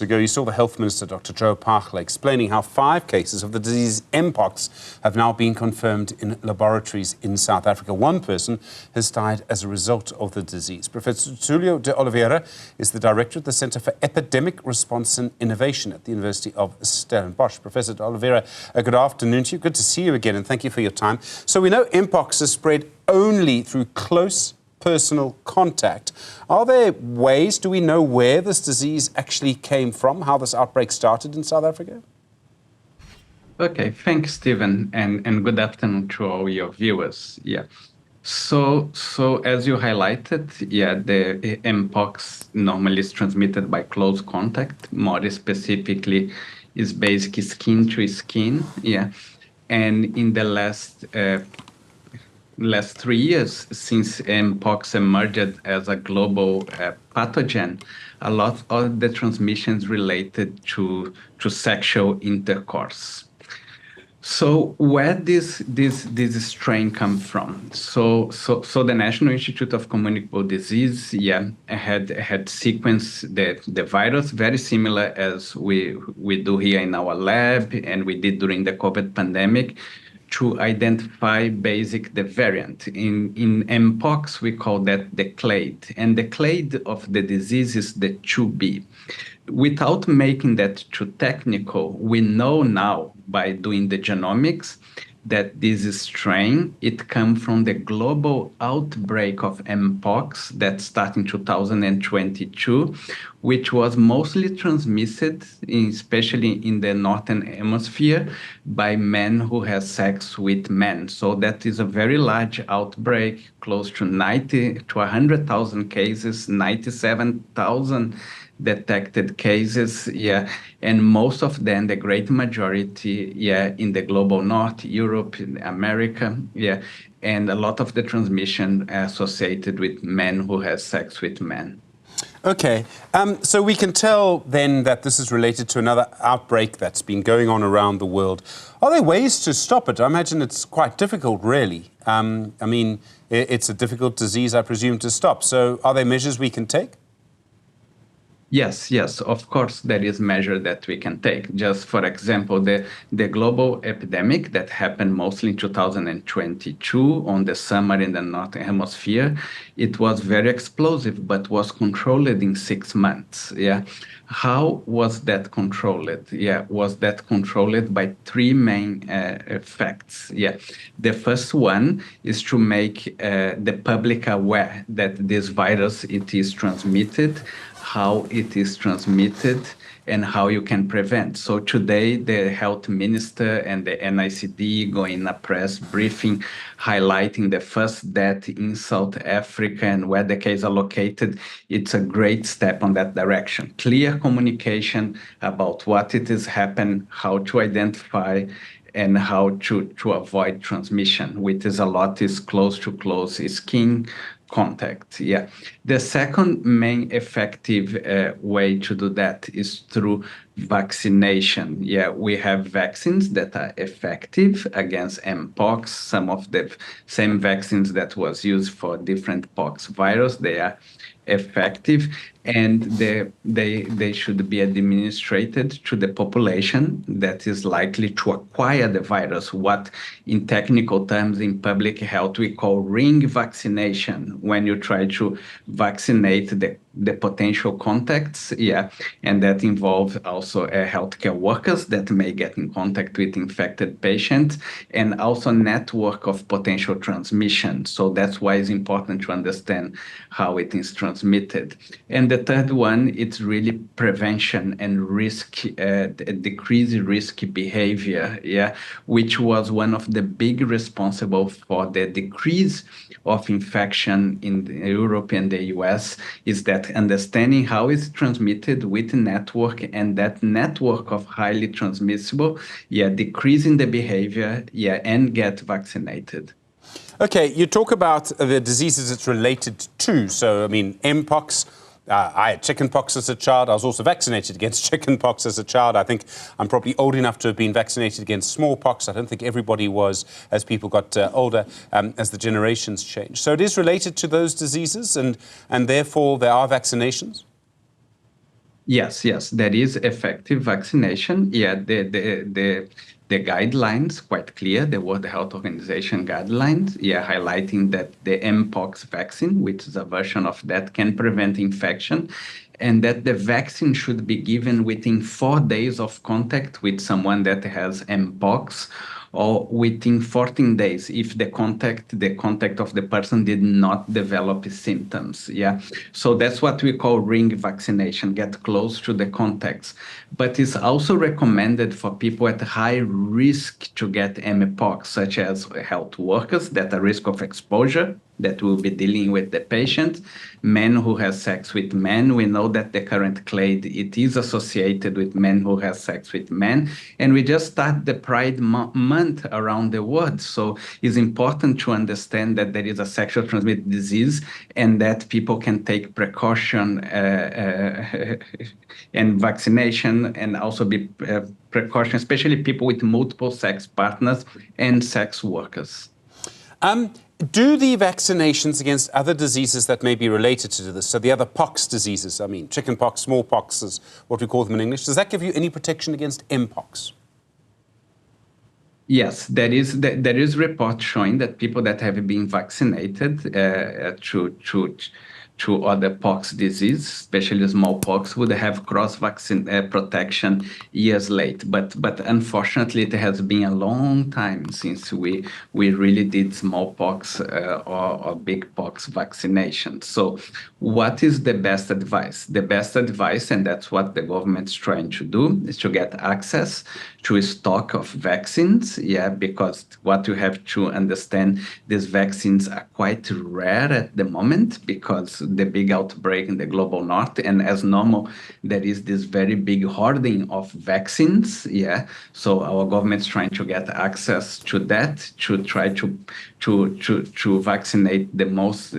Ago, you saw the Health Minister, Dr. Joe Pagla, explaining how 5 cases of the disease Mpox have now been confirmed in laboratories in South Africa. 1 person has died as a result of the disease. Professor Tulio De Oliveira is the director of the Centre for Epidemic Response and Innovation at the University of Stellenbosch. Professor De Oliveira, good afternoon to you. Good to see you again, and thank you for your time. So we know Mpox is spread only through close personal contact. Are there ways, do we know where this disease actually came from, how this outbreak started in South Africa? Okay, thanks, Stephen, and good afternoon to all your viewers. Yeah. So as you highlighted, the Mpox normally is transmitted by close contact. More specifically, is basically skin to skin. Yeah, and in the last 3 years, since Mpox emerged as a global pathogen, a lot of the transmissions related to sexual intercourse. So where this strain come from? So the National Institute of Communicable Disease, had sequenced the virus very similar as we do here in our lab, and we did during the COVID pandemic, to identify the variant. In Mpox, we call that the clade. And the clade of the disease is the 2B. Without making that too technical, we know now by doing the genomics that this strain, it comes from the global outbreak of Mpox that started in 2022, which was mostly transmitted, especially in the Northern Hemisphere, by men who have sex with men. So that is a very large outbreak, close to 90 to 100,000 cases, 97,000 detected cases, and most of them, the great majority, in the global north, Europe, America, and a lot of the transmission associated with men who have sex with men. Okay, so we can tell then that this is related to another outbreak that's been going on around the world. Are there ways to stop it? I imagine it's quite difficult, really. I mean, it's a difficult disease, I presume, to stop. So are there measures we can take? Yes, of course, there is measure that we can take. Just for example, the global epidemic that happened mostly in 2022 on the summer in the Northern Hemisphere, it was very explosive, but was controlled in 6 months. How was that controlled? Was that controlled by 3 main facts? The first one is to make the public aware that this virus, it is transmitted, how it is transmitted, and how you can prevent. So today, the health minister and the NICD go in a press briefing highlighting the first death in South Africa and where the cases are located. It's a great step on that direction. Clear communication about what it is happening, how to identify, and how to avoid transmission, which is a lot is close to close skin contact. The second main effective way to do that is through vaccination. We have vaccines that are effective against Mpox. Some of the same vaccines that was used for different pox virus, they are effective, and they should be administered to the population that is likely to acquire the virus, what in technical terms in public health we call ring vaccination, when you try to vaccinate the potential contacts, and that involves also healthcare workers that may get in contact with infected patients, and also network of potential transmission. So that's why it's important to understand how it is transmitted. And the third one, it's really prevention and risk, decrease risk behavior, which was one of the big responsible for the decrease of infection in Europe and the US, is that understanding how it's transmitted with network, and that network of highly transmissible, decreasing the behavior, and get vaccinated. Okay, you talk about the diseases it's related to. So, I mean, Mpox. I had chickenpox as a child. I was also vaccinated against chickenpox as a child. I think I'm probably old enough to have been vaccinated against smallpox. I don't think everybody was as people got older, as the generations changed. So it is related to those diseases, and therefore there are vaccinations? Yes, yes, there is effective vaccination. Yeah, the guidelines quite clear, the World Health Organization guidelines, yeah, highlighting that the Mpox vaccine, which is a version of that, can prevent infection, and that the vaccine should be given within 4 days of contact with someone that has Mpox, or within 14 days if the contact of the person did not develop symptoms. Yeah, so that's what we call ring vaccination, get close to the contacts. But it's also recommended for people at high risk to get Mpox, such as health workers that are at risk of exposure, that will be dealing with the patient, men who have sex with men. We know that the current clade, it is associated with men who have sex with men. And we just start the Pride Month around the world. So it's important to understand that there is a sexual transmitted disease and that people can take precaution and vaccination, and also be precaution, especially people with multiple sex partners and sex workers. Do the vaccinations against other diseases that may be related to this, so the other pox diseases, I mean, chickenpox, smallpox is what we call them in English, does that give you any protection against Mpox? Yes, there is report showing that people that have been vaccinated to other pox disease, especially smallpox, would have cross-vaccine protection years late. But unfortunately, it has been a long time since we really did smallpox or big pox vaccination. So what is the best advice? The best advice, and that's what the government's trying to do, is to get access to a stock of vaccines, yeah, because what you have to understand, these vaccines are quite rare at the moment because the big outbreak in the global north, and as normal, there is this very big hoarding of vaccines, yeah. So our government's trying to get access to that, to try to vaccinate the most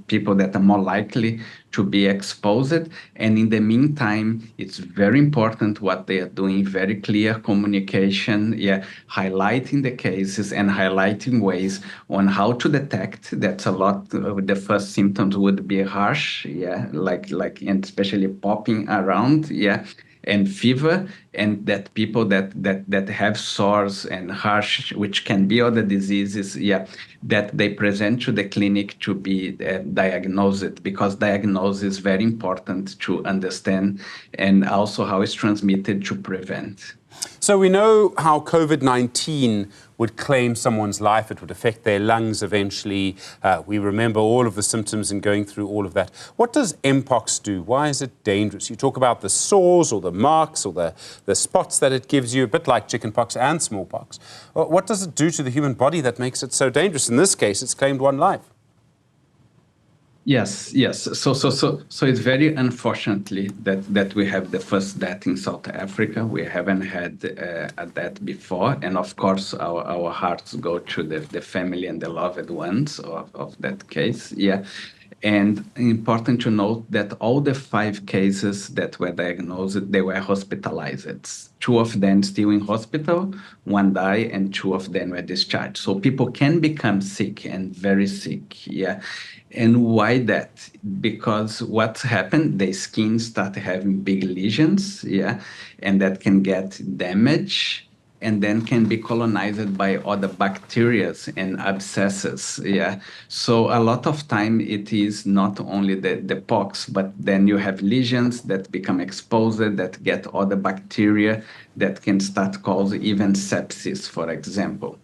people that are more likely to be exposed. And in the meantime, it's very important what they are doing, very clear communication, yeah, highlighting the cases and highlighting ways on how to detect. That's a lot. The first symptoms would be harsh, yeah, like and especially popping around, yeah, and fever, and that people that have sores and harsh, which can be other diseases, yeah, that they present to the clinic to be diagnosed, because diagnosis is very important to understand, and also how it's transmitted to prevent. So we know how COVID-19 would claim someone's life. It would affect their lungs eventually. We remember all of the symptoms and going through all of that. What does Mpox do? Why is it dangerous? You talk about the sores or the marks or the spots that it gives you, a bit like chickenpox and smallpox. What does it do to the human body that makes it so dangerous? In this case, it's claimed one life. Yes. So it's very unfortunately that we have the first death in South Africa. We haven't had a death before, and of course our hearts go to the family and the loved ones of that case. Yeah. And important to note that all the 5 cases that were diagnosed, they were hospitalized. 2 of them still in hospital, 1 died, and 2 of them were discharged. So people can become sick, and very sick, yeah. And why that? Because what's happened, the skin start having big lesions, yeah, and that can get damaged, and then can be colonized by other bacteria and abscesses, yeah. So a lot of time it is not only the pox, but then you have lesions that become exposed, that get other bacteria that can start causing even sepsis, for example.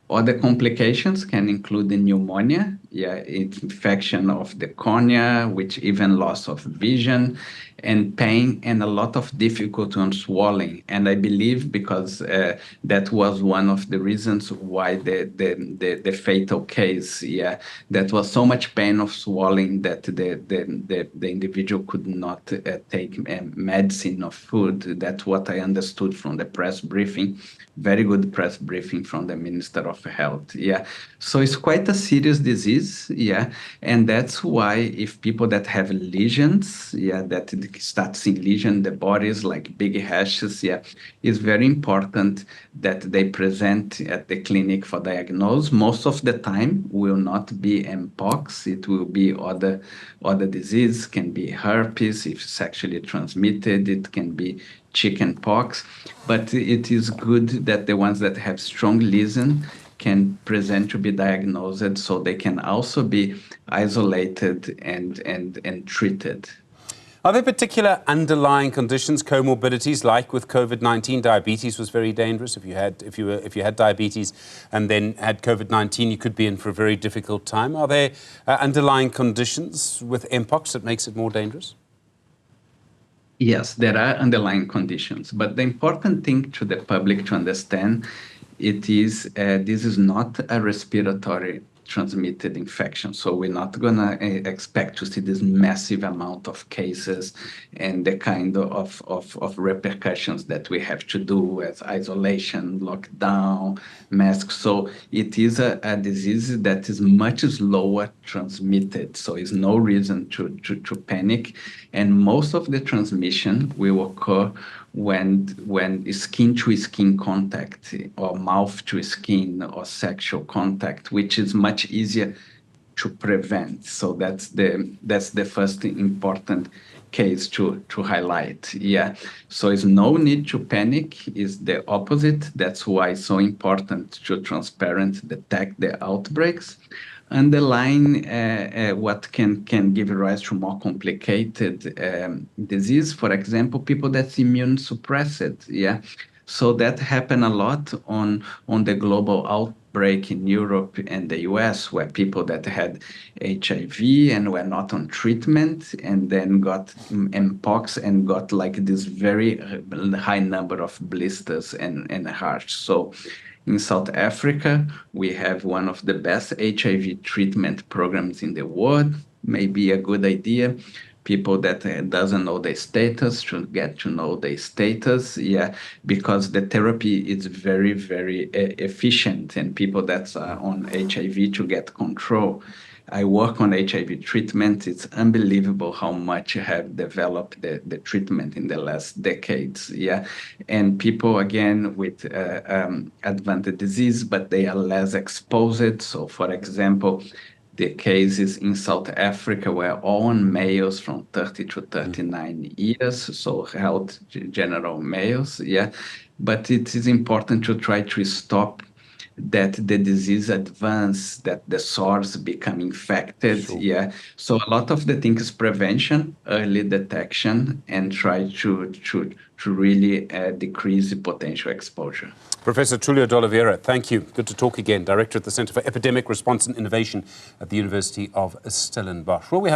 Other complications can include the pneumonia, yeah, infection of the cornea, which even loss of vision, and pain, and a lot of difficulty on swallowing. And I believe because that was one of the reasons why the fatal case, yeah, that was so much pain of swallowing that the individual could not take medicine or food. That's what I understood from the press briefing. Very good press briefing from the Minister of Health. Yeah, so it's quite a serious disease. disease, yeah, and that's why if people that have lesions, yeah, that start seeing lesion in the bodies like big hashes, yeah, it's very important that they present at the clinic for diagnosis. Most of the time will not be Mpox, it will be other disease, can be herpes if sexually transmitted, it can be chicken pox, but it is good that the ones that have strong lesion can present to be diagnosed so they can also be isolated and treated. Are there particular underlying conditions, comorbidities, like with COVID-19? Diabetes was very dangerous. If you had diabetes and then had COVID-19, you could be in for a very difficult time. Are there underlying conditions with Mpox that makes it more dangerous? Yes, there are underlying conditions, but the important thing to the public to understand it is this is not a respiratory transmitted infection. So we're not going to expect to see this massive amount of cases and the kind of repercussions that we have to do as isolation, lockdown, masks. So it is a disease that is much slower transmitted. So it's no reason to panic. And most of the transmission will occur when skin to skin contact or mouth to skin or sexual contact, which is much easier to prevent. So that's the first important case to highlight. Yeah. So it's no need to panic, it's the opposite. That's why it's so important to transparent detect the outbreaks. Underline what can give rise to more complicated disease. For example, people that's immune suppressed. Yeah, so that happened a lot on the global outbreak in Europe and the US, where people that had HIV and were not on treatment and then got Mpox and got like this very high number of blisters and hearts. So in South Africa, we have one of the best HIV treatment programs in the world. Maybe a good idea. People that doesn't know their status should get to know their status, yeah, because the therapy is very, very efficient, and people that are on HIV to get control. I work on HIV treatment. It's unbelievable how much have developed the treatment in the last decades. Yeah. And people, again, with advanced disease, but they are less exposed. So, for example, the cases in South Africa were all on males from 30 to 39 years, so health general males. Yeah. But it is important to try to stop that the disease advance, that the source become infected. Sure. Yeah. So a lot of the thing is prevention, early detection, and try to really decrease the potential exposure. Professor Tulio De Oliveira, thank you. Good to talk again. Director at the Center for Epidemic Response and Innovation at the University of Stellenbosch. Well, we have